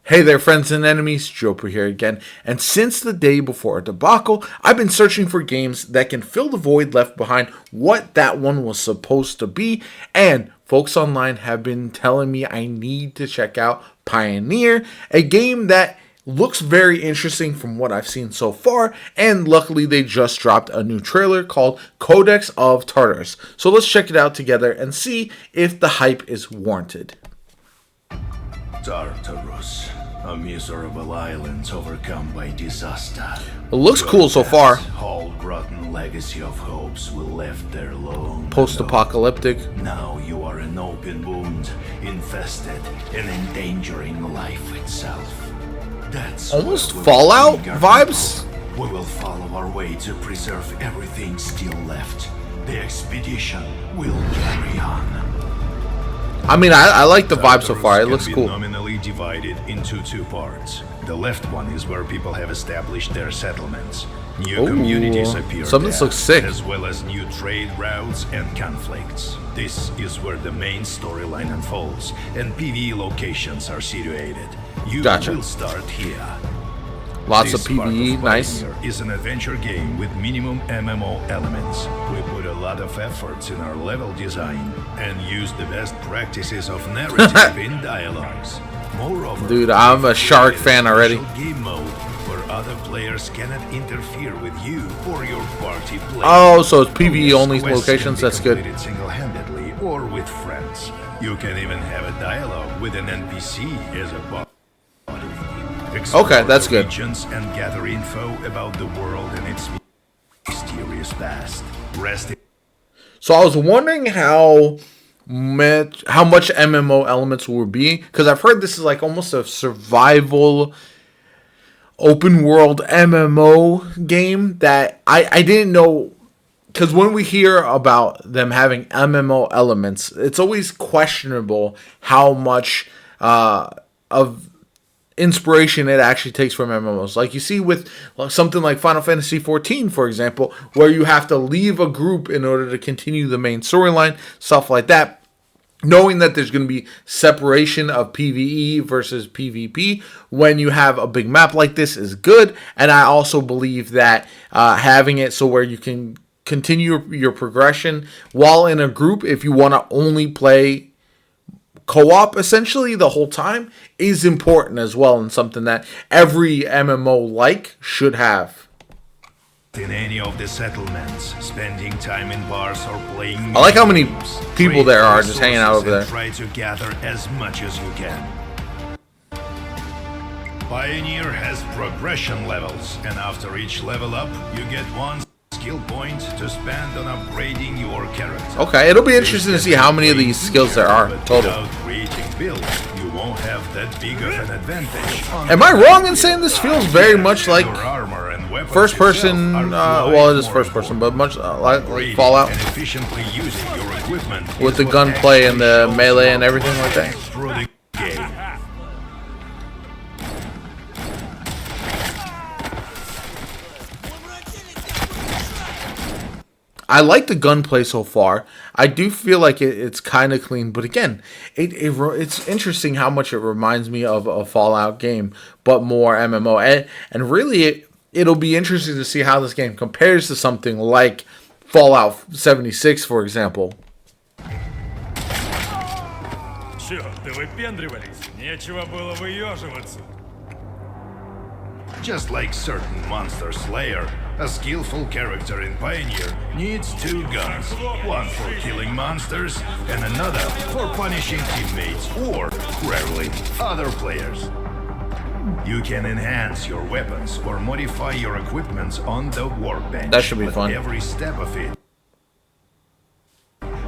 Hey there, friends and enemies, JoPaWrites here again, and since the day before a debacle, I've been searching for games that can fill the void left behind what that one was supposed to be, and folks online have been telling me I need to check out Pioneer, a game that looks very interesting from what I've seen so far, and luckily they just dropped a new trailer called Codex of Tartarus. So let's check it out together and see if the hype is warranted. Tartarus, a miserable island overcome by disaster. It looks cool so far. Whole rotten legacy of hopes will left there alone. Post-apocalyptic. Now you are an open wound, infested and endangering life itself. That's almost Fallout vibes. We will follow our way to preserve everything still left. The expedition will carry on. I mean, I like the vibe so far. It looks cool. Nominally divided into two parts. The left one is where people have established their settlements. New communities appear some of this looks sick. As well as new trade routes and conflicts. This is where the main storyline unfolds, and PvE locations are situated. You will start here. Lots of PvE, nice. Is an adventure game with minimum MMO elements. We put a lot of efforts in our level design and use the best practices of narrative in dialogues. Moreover, dude, I'm a Shark fan already. Game mode where other players cannot interfere with you or your party play. Oh, so it's PvE only locations. That's good. Single-handedly or with friends. You can even have a dialogue with an NPC as a bot. Okay, that's good. And gather info about the world and its mysterious past. So I was wondering how much MMO elements will be, because I've heard this is like almost a survival open world MMO game that I didn't know, because when we hear about them having MMO elements, it's always questionable how much of inspiration it actually takes from MMOs. Like you see with something like Final Fantasy XIV, for example, where you have to leave a group in order to continue the main storyline, stuff like that. Knowing that there's going to be separation of PvE versus PvP when you have a big map like this is good. And I also believe that having it so where you can continue your progression while in a group, if you want to only play co-op essentially the whole time, is important as well, and something that every MMO should have. In any of the settlements, spending time in bars or playing I like how many people there are just hanging out over there. Try to gather as much as you can. Pioneer has progression levels, and after each level up, you get one skill point to spend on upgrading your character. Okay, it'll be interesting to see how many of these skills there are total. Without creating builds, you won't have that big of an advantage. Am I wrong in saying this feels very much like first person? Well, it is first person, but much like Fallout, with the gunplay and the melee and everything like that. I like the gunplay so far. I do feel like it's kind of clean, but again, it's interesting how much it reminds me of a Fallout game, but more MMO. And really, it'll be interesting to see how this game compares to something like Fallout 76, for example. Just like certain monster slayer, a skillful character in Pioneer needs two guns, one for killing monsters and another for punishing teammates or, rarely, other players. You can enhance your weapons or modify your equipment on the workbench. That should be fun. Every step of it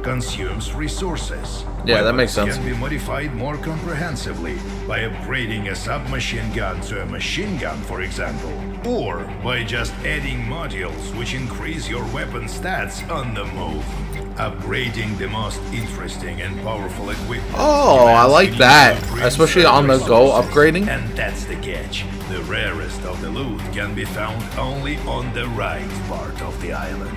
consumes resources. Yeah, that makes sense. Can be modified more comprehensively by upgrading a submachine gun to a machine gun, for example, or by just adding modules which increase your weapon stats on the move. Upgrading the most interesting and powerful equipment. Oh, I like that, especially on the go upgrading. And that's the catch. The rarest of the loot can be found only on the right part of the island.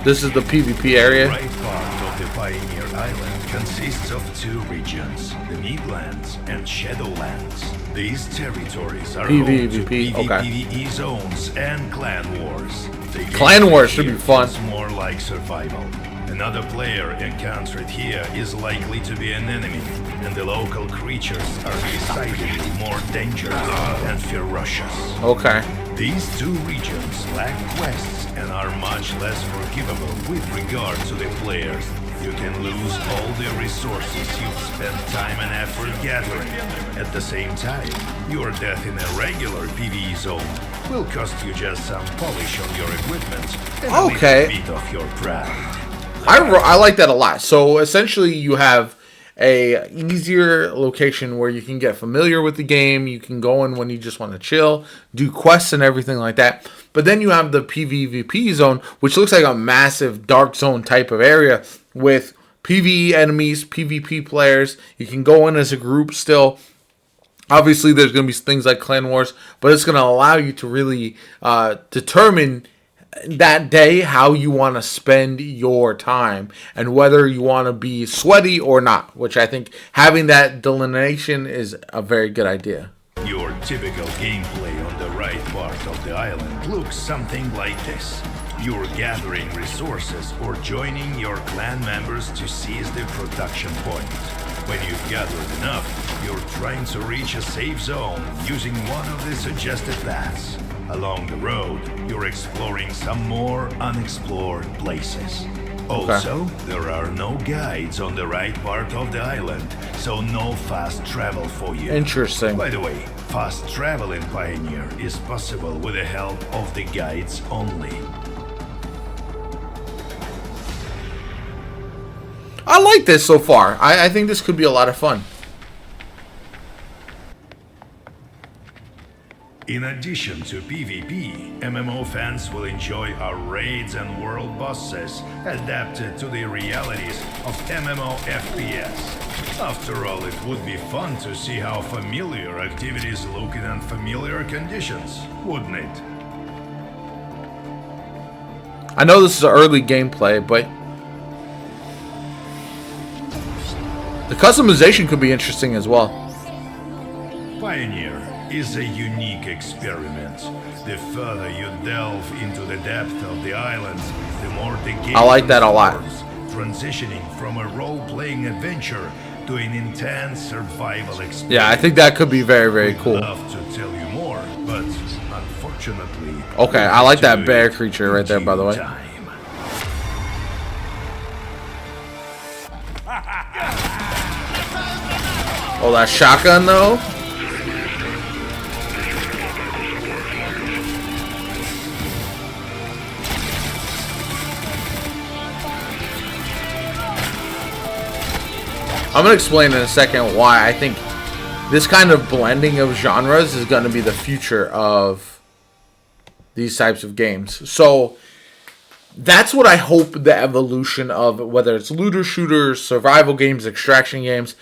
This is the PvP area. The right part of the Pioneer Island consists of two regions, the Midlands and Shadowlands. These territories are home to PvP, okay. PvE zones and clan wars. Clan wars should be fun. It's more like survival. Another player encountered here is likely to be an enemy, and the local creatures are decidedly more dangerous and ferocious. Okay. These two regions lack quests and are much less forgivable with regard to the players. You can lose all the resources you've spent time and effort gathering. At the same time, your death in a regular PvE zone will cost you just some polish on your equipment and a little bit of your pride. I like that a lot. So essentially you have a easier location where you can get familiar with the game. You can go in when you just want to chill, do quests and everything like that. But then you have the PvP zone, which looks like a massive dark zone type of area with PvE enemies, PvP players. You can go in as a group still. Obviously, there's going to be things like clan wars, but it's going to allow you to really determine that day how you want to spend your time and whether you want to be sweaty or not, which I think having that delineation is a very good idea. Your typical gameplay on the right part of the island looks something like this. You're gathering resources or joining your clan members to seize the production point. When you've gathered enough, you're trying to reach a safe zone using one of the suggested paths. Along the road, you're exploring some more unexplored places. Also, there are no guides on the right part of the island, so no fast travel for you. Interesting. By the way, fast travel in Pioneer is possible with the help of the guides only. I like this so far. I think this could be a lot of fun. In addition to PvP, MMO fans will enjoy our raids and world bosses adapted to the realities of MMO FPS. After all, it would be fun to see how familiar activities look in unfamiliar conditions, wouldn't it? I know this is early gameplay, but the customization could be interesting as well. Pioneer is a unique experiment. The further you delve into the depth of the island, the more the game I like that a lot. Transitioning from a role-playing adventure to an intense survival experience. Yeah, I think that could be very, very cool. I'd love to tell you more, but unfortunately... Okay, I like that bear creature right there, by the way. Oh, that shotgun, though? I'm going to explain in a second why I think this kind of blending of genres is going to be the future of these types of games. So that's what I hope the evolution of, whether it's looter shooters, survival games, extraction games,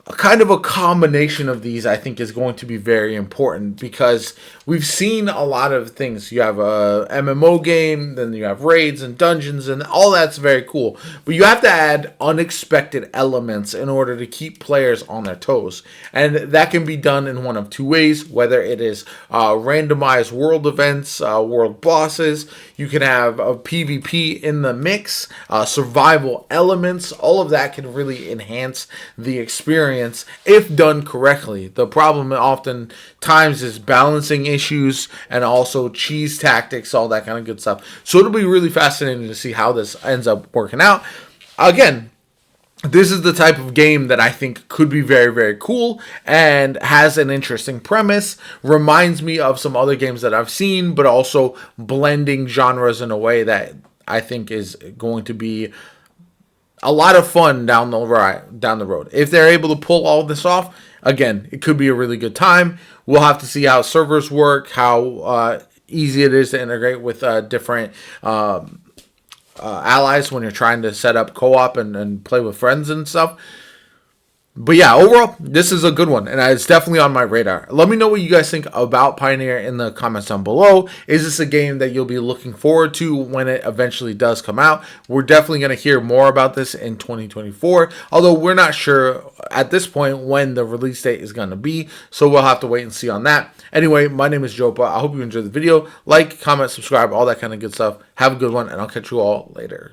a kind of a combination of these I think is going to be very important, because we've seen a lot of things. You have a MMO game, then you have raids and dungeons, and all that's very cool. But you have to add unexpected elements in order to keep players on their toes. And that can be done in one of two ways, whether it is randomized world events, world bosses. You can have a PvP in the mix, survival elements. All of that can really enhance the experience if done correctly. The problem oftentimes is balancing issues and also cheese tactics, all that kind of good stuff. So it'll be really fascinating to see how this ends up working out. Again, this is the type of game that I think could be very, very cool and has an interesting premise. Reminds me of some other games that I've seen, but also blending genres in a way that I think is going to be a lot of fun down the road. If they're able to pull all this off, again, it could be a really good time. We'll have to see how servers work, how easy it is to integrate with different allies when you're trying to set up co-op and play with friends and stuff. But yeah, overall, this is a good one, and it's definitely on my radar. Let me know what you guys think about Pioneer in the comments down below. Is this a game that you'll be looking forward to when it eventually does come out? We're definitely going to hear more about this in 2024, although we're not sure at this point when the release date is going to be, so we'll have to wait and see on that. Anyway, my name is Jopa. I hope you enjoyed the video. Like, comment, subscribe, all that kind of good stuff. Have a good one, and I'll catch you all later.